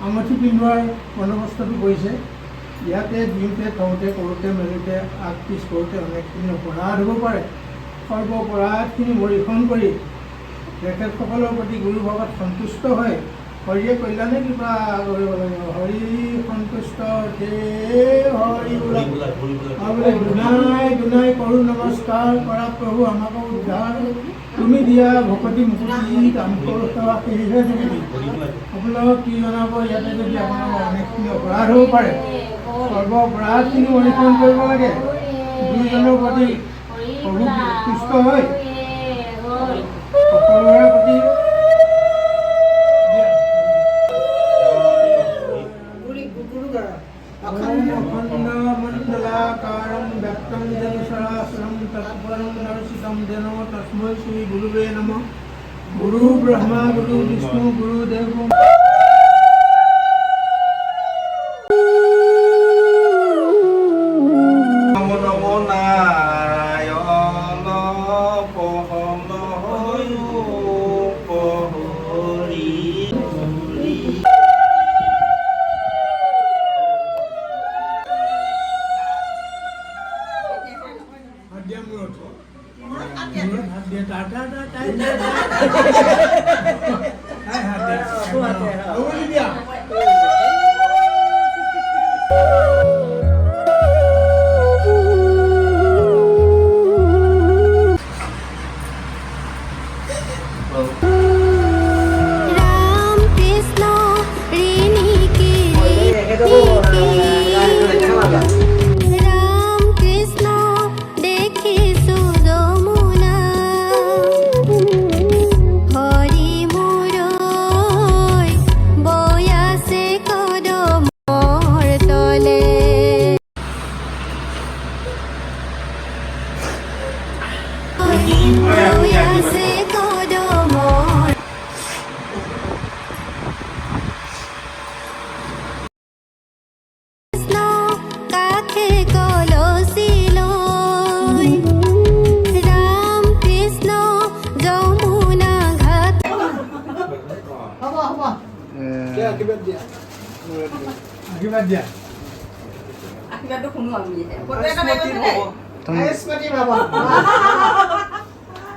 আঙঠি পিন্ধোৱাৰ বন্দবস্তটো কৰিছে। ইয়াতে দিওঁতে থওঁতে কৰোঁতে মেলোঁতে আগ পিছ কৰোঁতে অনেকখিনি অপৰাধ হ'ব পাৰে। সৰ্বপৰাধখিনি মৰিখন কৰি তেখেতসকলৰ প্ৰতি গুৰু ভকত সন্তুষ্ট হয় হৰিয়ে কল্যাণে কৃপা কৰিব লাগিব। হৰি সন্তুষ্ট হৰি বোলে দুনাই দুনাই কৰোঁ নমস্কাৰ কৰা প্ৰভু আমাকো উদ্ধাৰ তুমি দিয়া ভকতি মুক্তি কাম কৰোঁ সেৱা সেয়েহে তুমি আপোনালোকক কি জনাব ইয়াতে যদি আপোনালোকৰ অনেকখিনি অপৰাধ হ'ব পাৰে। সৰ্বপৰাধখিনি মৰিখন কৰিব লাগে। দুইজনৰ প্ৰতি প্ৰভু তুষ্ট হয় সকলোৰে প্ৰতি अखंडमंडलाकारं व्यक्तं जन सरासरं तत्परं दर्शितं जनो तस्मै श्री गुरुवे नमः। गुरु ब्रह्मा गुरु विष्णु गुरुदेव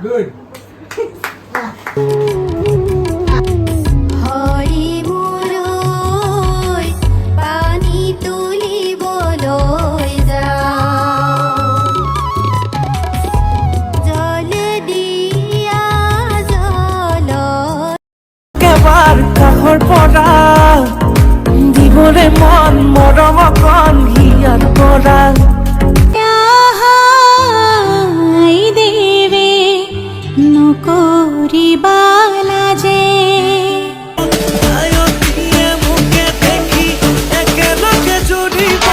Good. মন মৰম কণ হিয়াৰ পৰা দেৱে নকৰিবা লাজে মুখে দেখি একেলগে জুৰিব